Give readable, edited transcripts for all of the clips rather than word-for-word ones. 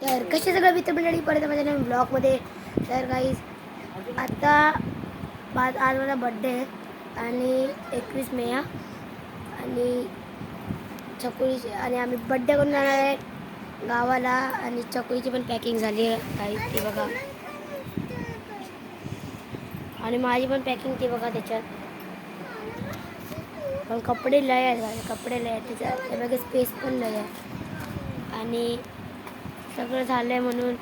तर कसे सगळं मित्रमंडळी परत माझ्या नवीन ब्लॉगमध्ये. तर काही आता आज माझा बड्डे आहे आणि 21 मे आणि चकुळीची आणि आम्ही बड्डे करून जाणार आहे गावाला आणि चकुळीची पण पॅकिंग झाली आहे काही ती बघा आणि माझी पण पॅकिंग ती बघा त्याच्यात पण कपडे लय आहेत कपडे लय आहेत त्याच्या स्पेस पण लय आहे आणि सगळं झालं आहे म्हणून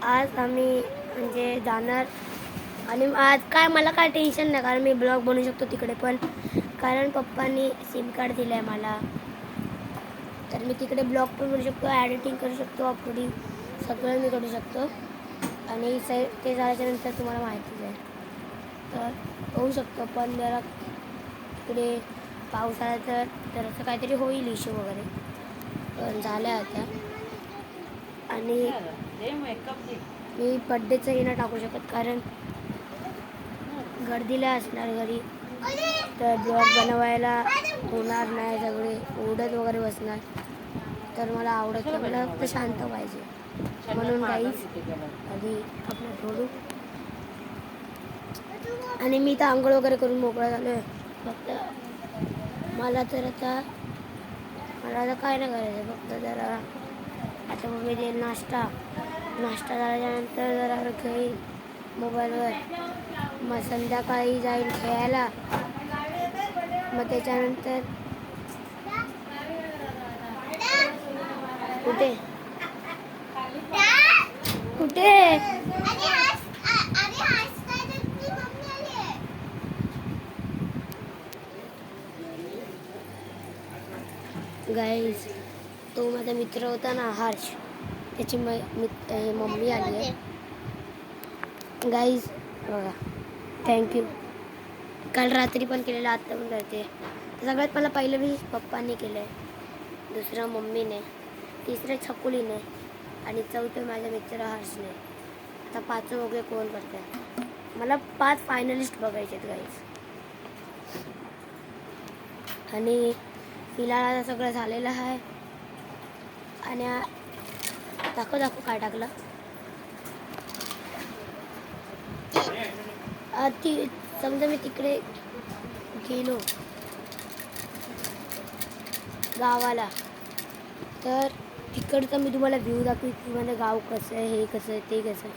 आज आम्ही म्हणजे जाणार आणि आज काय मला काय टेन्शन नाही कारण मी ब्लॉग बनवू शकतो तिकडे पण कारण पप्पांनी सिम कार्ड दिलं आहे मला तर मी तिकडे ब्लॉग पण बनवू शकतो एडिटिंग करू शकतो अपलोडिंग सगळं मी करू शकतो आणि ते झाल्याच्यानंतर तुम्हाला माहितीच आहे तर होऊ शकतो पण जरा तिकडे पाऊस आला तर असं काहीतरी होईल इश्यू वगैरे पण झालं आता आणि मी बड्डेचंही नाही टाकू शकत कारण गर्दीला असणार घरी तर ब्लॉग बनवायला होणार नाही सगळे ओढत वगैरे बसणार तर मला आवडत नाही मला फक्त शांत पाहिजे म्हणून काहीच आधी आपलं थोडं आणि मी तर आंघोळ वगैरे करून मोकळा झालो आहे फक्त मला आता काय नाही करायचं फक्त जरा आता मम्मी देईल नाश्ता झाल्याच्यानंतर जरा खेळील मोबाईलवर मग संध्याकाळी जाईल खेळायला मग त्याच्यानंतर कुठे कुठे गाईज तो माझा मित्र होता ना हर्ष त्याची मम्मी आली आहे गाईज बघा थँक्यू काल रात्री पण केलेलं आत्ता पण करते सगळ्यात मला पहिलं मी पप्पांनी केलं आहे दुसरं मम्मीने तिसरं छकुलीने आणि चौथं माझ्या मित्र हर्षने आता पाचवं वगैरे कोण करते मला 5 फायनलिस्ट बघायचे आहेत गाईज आणि फिलहाल आता सगळं झालेलं आहे आणि दाखव काय टाकलं ती समजा मी तिकडे गेलो गावाला तर तिकडचा मी तुम्हाला व्ह्यू दाखवी की माझं गाव कसं आहे हे कसं आहे ते कसं आहे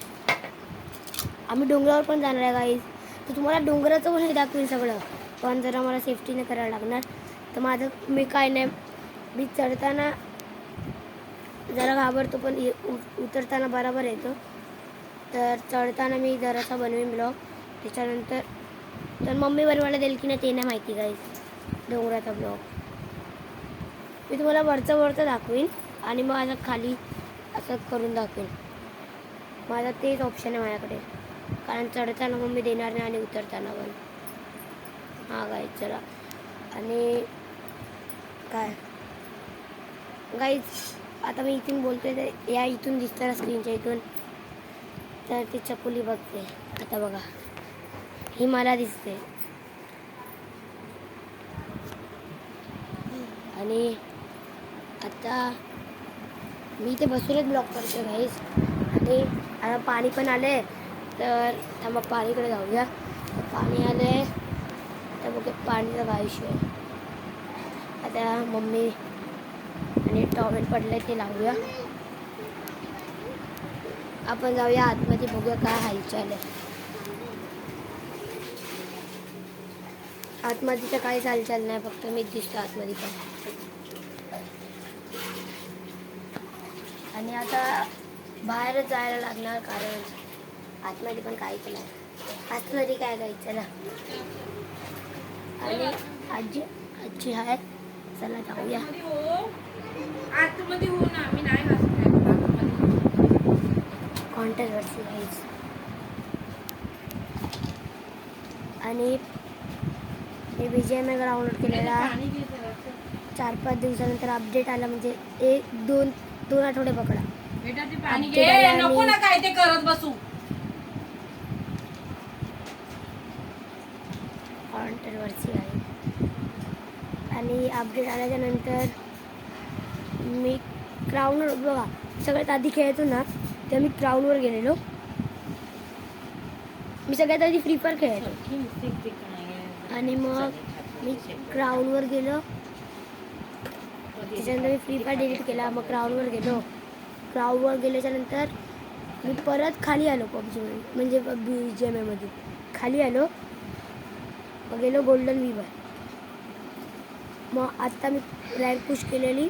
आम्ही डोंगरावर पण जाणार आहे गाईज तर तुम्हाला डोंगराचं पण हे दाखवेन सगळं पण जरा मला सेफ्टीने करायला लागणार तर माझं मी काय नाही मी चढताना जरा घाबरतो पण उतरताना बरोबर येतो तर चढताना मी जरासा बनवेन ब्लॉग त्याच्यानंतर तर मम्मी बनवायला देईल की नाही ते नाही माहिती गाईज डोंगराचा ब्लॉग मी तुम्हाला वरचं दाखवीन आणि मग आता खाली असं करून दाखवेन माझा तेच ऑप्शन आहे माझ्याकडे कारण चढताना मम्मी देणार नाही आणि उतरताना पण हां गाईज चला आणि काय गाईज आता मी इथून बोलतोय तर या इथून दिसतं ना स्क्रीनच्या इथून तर ती चकुली बघते आता बघा ही मला दिसते आणि आता मी इथे बसूनच ब्लॉक करते गाईज आणि आता पाणी पण आले तर मग पाणीकडे जाऊया पाणी आले तर बघ पाणीचा काय इश्यू आहे आता मम्मी आणि टॉवेल पडले ते लावूया आपण जाऊया आतमध्ये बघूया काय हालचाल आहे आतमध्ये तर काहीच हालचाल नाही फक्त मीच दिसतो आतमध्ये पण आणि आता बाहेरच जायला लागणार कारण आतमध्ये पण काहीच नाही आतमध्ये काय करायचं ना आणि आजी आहे चला जाऊया आतमध्ये हो ना मी नाही कॉन्ट्रोवर्सी गाईज आणि मी BGMI डाउनलोड केलेला 4-5 दिवसानंतर अपडेट आला म्हणजे 1-2 आठवडे पकडा नको ना काय ते करत बसू कॉन्ट्रोवर्सी आहे आणि अपडेट आल्याच्या नंतर मी क्राऊनवर बघा सगळ्यात आधी खेळायचो ना तेव्हा मी क्राऊनवर गेलेलो. मी सगळ्यात आधी फ्री फायर खेळायचो आणि मग मी क्राऊनवर गेलो. त्याच्यानंतर मी फ्री फायर डिलीट केला. मग क्राऊनवर गेलो. क्राऊनवर गेल्याच्यानंतर मी परत खाली आलो पबजीमध्ये म्हणजे BGMI मध्ये खाली आलो. मग गेलो गोल्डन वीवर. मग आत्ता मी रँक पुश केलेली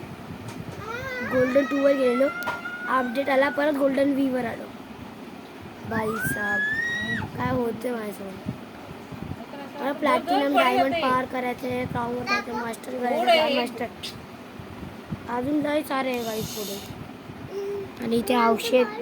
गोल्डन 2वर गेलेलो. अपडेट आला परत गोल्डन वीवर आलो. भाई साहब काय होतं माझ्यासोबत. मला प्लॅटिनम डायमंड पार करायचं आहे. क्राऊनवर करायचं मास्टर करायचं मास्टर अजून काही सारे आहे गाईस पुढे. आणि इथे औषध